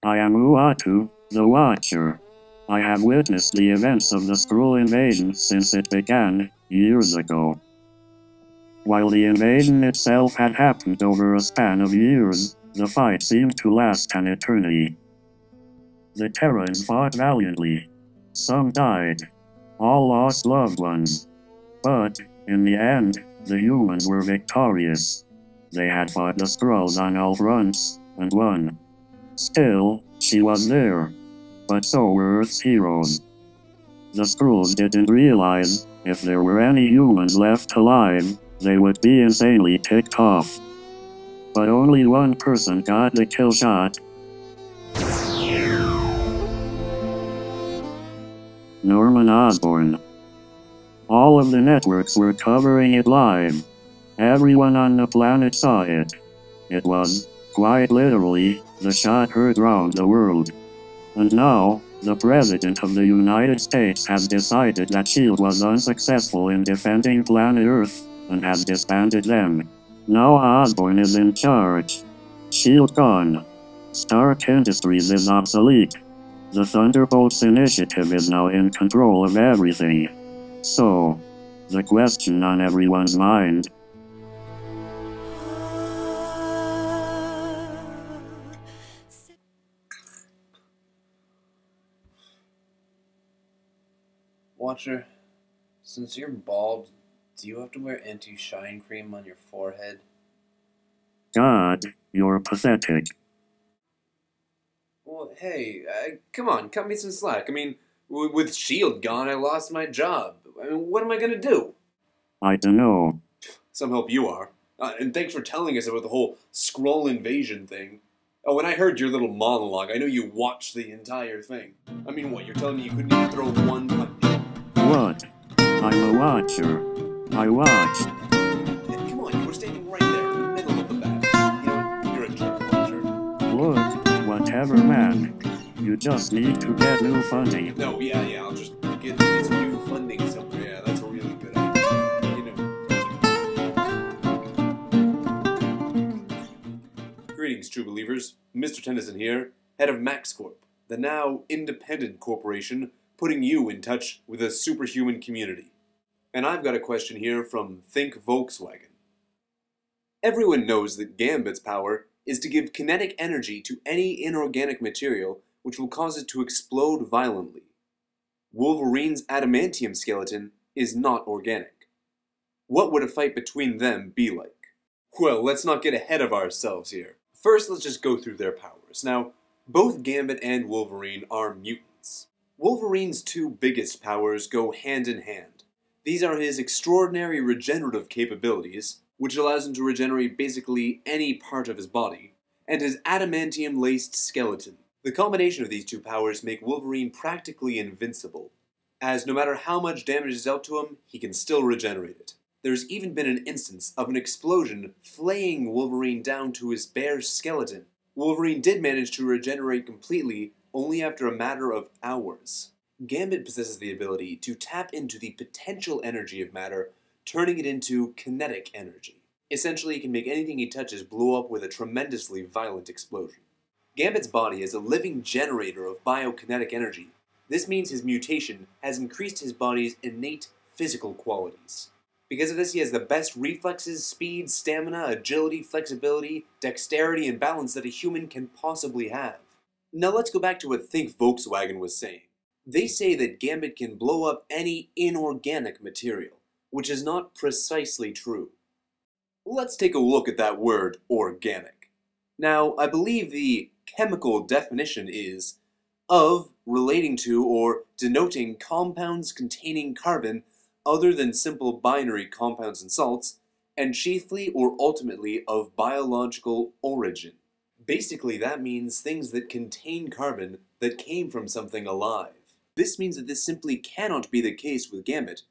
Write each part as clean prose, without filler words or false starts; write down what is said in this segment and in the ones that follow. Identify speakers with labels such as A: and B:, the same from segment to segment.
A: I am Uatu, the Watcher. I have witnessed the events of the Skrull invasion since it began, years ago. While the invasion itself had happened over a span of years, the fight seemed to last an eternity. The Terrans fought valiantly. Some died. All lost loved ones. But, in the end, the humans were victorious. They had fought the Skrulls on all fronts, and won. Still, she was there. But so were Earth's heroes. The Skrulls didn't realize, if there were any humans left alive, they would be insanely ticked off. But only one person got the kill shot. Norman Osborn. All of the networks were covering it live. Everyone on the planet saw it. It was, quite literally, the shot heard round the world. And now, the President of the United States has decided that S.H.I.E.L.D. was unsuccessful in defending planet Earth, and has disbanded them. Now Osborn is in charge. S.H.I.E.L.D. gone. Stark Industries is obsolete. The Thunderbolts Initiative is now in control of everything. So, the question on everyone's mind:
B: Watcher, since you're bald, do you have to wear anti-shine cream on your forehead?
A: God, you're pathetic.
B: Well, hey, come on, cut me some slack. I mean, with S.H.I.E.L.D. gone, I lost my job. I mean, what am I gonna do?
A: I dunno.
B: Some help you are. And thanks for telling us about the whole Skrull invasion thing. Oh, when I heard your little monologue, I know you watched the entire thing. I mean, what, you're telling me you couldn't even throw one punch?
A: What? I'm a watcher. I watched.
B: Come on, you were standing right there in the middle of the battle. You know, you're a jerk, Watcher.
A: Look, whatever, man. You just need to get new funding.
B: No, yeah, I'll just get some new funding somewhere. Yeah, that's a really good idea. You know. Greetings, true believers. Mr.Tennessen here, head of MaxCorp, the now independent corporation putting you in touch with a superhuman community. And I've got a question here from Think Volkswagen. Everyone knows that Gambit's power is to give kinetic energy to any inorganic material which will cause it to explode violently. Wolverine's adamantium skeleton is not organic. What would a fight between them be like? Well, let's not get ahead of ourselves here. First, let's just go through their powers. Now, both Gambit and Wolverine are mutants. Wolverine's two biggest powers go hand in hand. These are his extraordinary regenerative capabilities, which allows him to regenerate basically any part of his body, and his adamantium-laced skeleton. The combination of these two powers make Wolverine practically invincible, as no matter how much damage is dealt to him, he can still regenerate it. There's even been an instance of an explosion flaying Wolverine down to his bare skeleton. Wolverine did manage to regenerate completely only after a matter of hours. Gambit possesses the ability to tap into the potential energy of matter, turning it into kinetic energy. Essentially, he can make anything he touches blow up with a tremendously violent explosion. Gambit's body is a living generator of biokinetic energy. This means his mutation has increased his body's innate physical qualities. Because of this, he has the best reflexes, speed, stamina, agility, flexibility, dexterity, and balance that a human can possibly have. Now let's go back to what Think Volkswagen was saying. They say that Gambit can blow up any inorganic material, which is not precisely true. Let's take a look at that word, organic. Now, I believe the chemical definition is of, relating to, or denoting compounds containing carbon other than simple binary compounds and salts, and chiefly or ultimately of biological origin. Basically, that means things that contain carbon that came from something alive. This means that this simply cannot be the case with Gambit,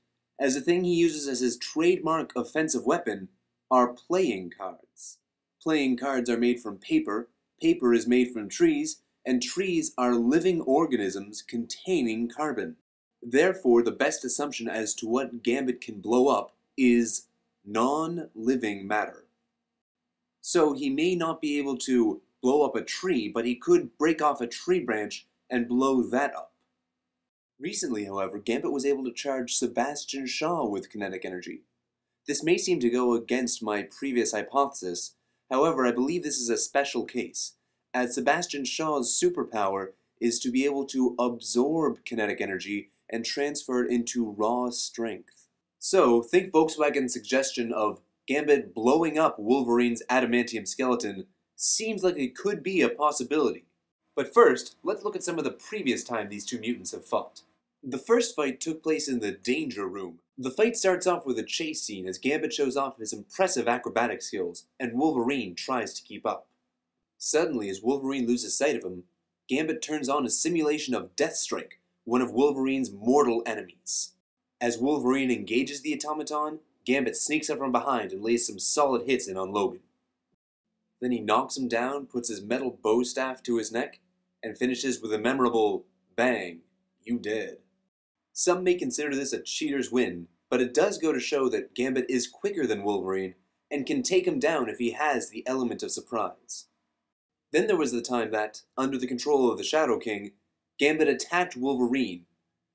B: as the thing he uses as his trademark offensive weapon are playing cards. Playing cards are made from paper, paper is made from trees, and trees are living organisms containing carbon. Therefore, the best assumption as to what Gambit can blow up is non-living matter. So he may not be able to blow up a tree, but he could break off a tree branch and blow that up. Recently, however, Gambit was able to charge Sebastian Shaw with kinetic energy. This may seem to go against my previous hypothesis, however, I believe this is a special case, as Sebastian Shaw's superpower is to be able to absorb kinetic energy and transfer it into raw strength. So, think Volkswagen's suggestion of Gambit blowing up Wolverine's adamantium skeleton seems like it could be a possibility. But first, let's look at some of the previous time these two mutants have fought. The first fight took place in the Danger Room. The fight starts off with a chase scene as Gambit shows off his impressive acrobatic skills, and Wolverine tries to keep up. Suddenly, as Wolverine loses sight of him, Gambit turns on a simulation of Deathstrike, one of Wolverine's mortal enemies. As Wolverine engages the automaton, Gambit sneaks up from behind and lays some solid hits in on Logan. Then he knocks him down, puts his metal bow staff to his neck, and finishes with a memorable, "Bang, you dead." Some may consider this a cheater's win, but it does go to show that Gambit is quicker than Wolverine and can take him down if he has the element of surprise. Then there was the time that, under the control of the Shadow King, Gambit attacked Wolverine.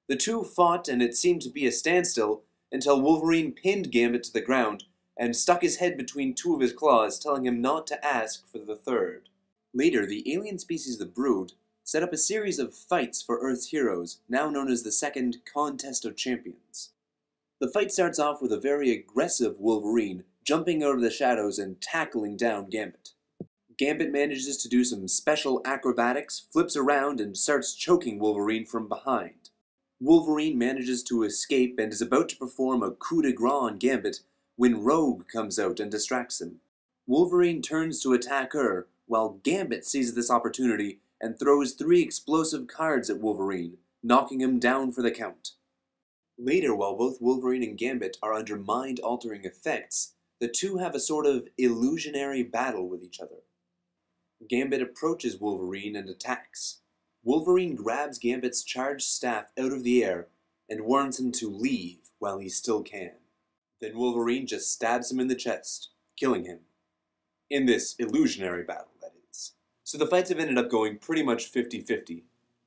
B: The two fought and it seemed to be a standstill until Wolverine pinned Gambit to the ground and stuck his head between two of his claws, telling him not to ask for the third. Later, the alien species the Brood set up a series of fights for Earth's heroes, now known as the Second Contest of Champions. The fight starts off with a very aggressive Wolverine jumping out of the shadows and tackling down Gambit. Gambit manages to do some special acrobatics, flips around, and starts choking Wolverine from behind. Wolverine manages to escape and is about to perform a coup de grace on Gambit when Rogue comes out and distracts him. Wolverine turns to attack her, while Gambit seizes this opportunity and throws 3 explosive cards at Wolverine, knocking him down for the count. Later, while both Wolverine and Gambit are under mind-altering effects, the two have a sort of illusionary battle with each other. Gambit approaches Wolverine and attacks. Wolverine grabs Gambit's charged staff out of the air and warns him to leave while he still can. Then Wolverine just stabs him in the chest, killing him. In this illusionary battle, that is. So the fights have ended up going pretty much 50-50.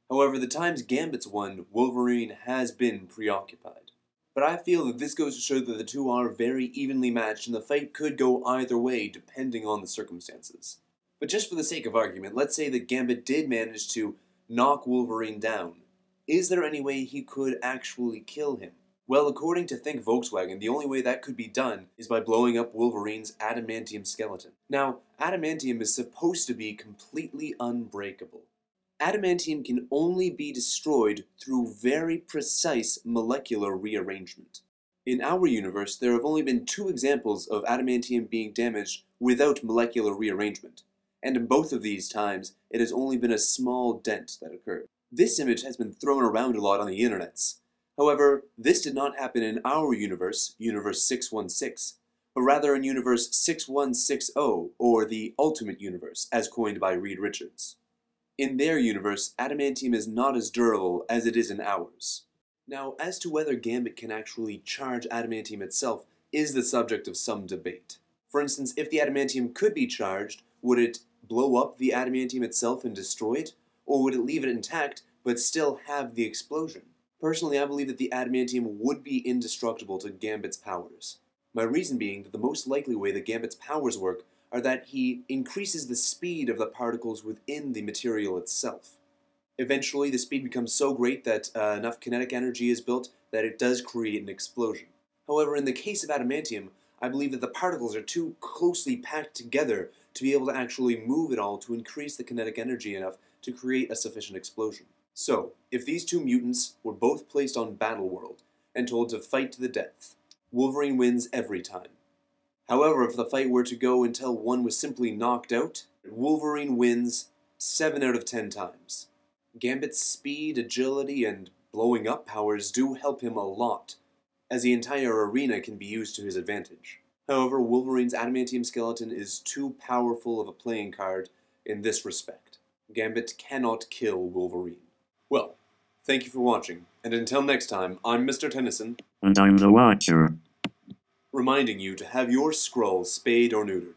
B: However, the times Gambit's won, Wolverine has been preoccupied. But I feel that this goes to show that the two are very evenly matched and the fight could go either way depending on the circumstances. But just for the sake of argument, let's say that Gambit did manage to knock Wolverine down. Is there any way he could actually kill him? Well, according to Think Volkswagen, the only way that could be done is by blowing up Wolverine's adamantium skeleton. Now, adamantium is supposed to be completely unbreakable. Adamantium can only be destroyed through very precise molecular rearrangement. In our universe, there have only been 2 examples of adamantium being damaged without molecular rearrangement, and in both of these times, it has only been a small dent that occurred. This image has been thrown around a lot on the internets. However, this did not happen in our universe, Universe 616, but rather in Universe 6160, or the Ultimate Universe, as coined by Reed Richards. In their universe, adamantium is not as durable as it is in ours. Now, as to whether Gambit can actually charge adamantium itself is the subject of some debate. For instance, if the adamantium could be charged, would it blow up the adamantium itself and destroy it? Or would it leave it intact, but still have the explosion? Personally, I believe that the adamantium would be indestructible to Gambit's powers. My reason being that the most likely way that Gambit's powers work are that he increases the speed of the particles within the material itself. Eventually, the speed becomes so great that enough kinetic energy is built that it does create an explosion. However, in the case of adamantium, I believe that the particles are too closely packed together to be able to actually move it all to increase the kinetic energy enough to create a sufficient explosion. So, if these two mutants were both placed on Battleworld and told to fight to the death, Wolverine wins every time. However, if the fight were to go until one was simply knocked out, Wolverine wins 7 out of 10 times. Gambit's speed, agility, and blowing up powers do help him a lot, as the entire arena can be used to his advantage. However, Wolverine's adamantium skeleton is too powerful of a playing card in this respect. Gambit cannot kill Wolverine. Well, thank you for watching, and until next time, I'm Mr.Tennessen,
A: and I'm the Watcher,
B: reminding you to have your Skrull spayed or neutered.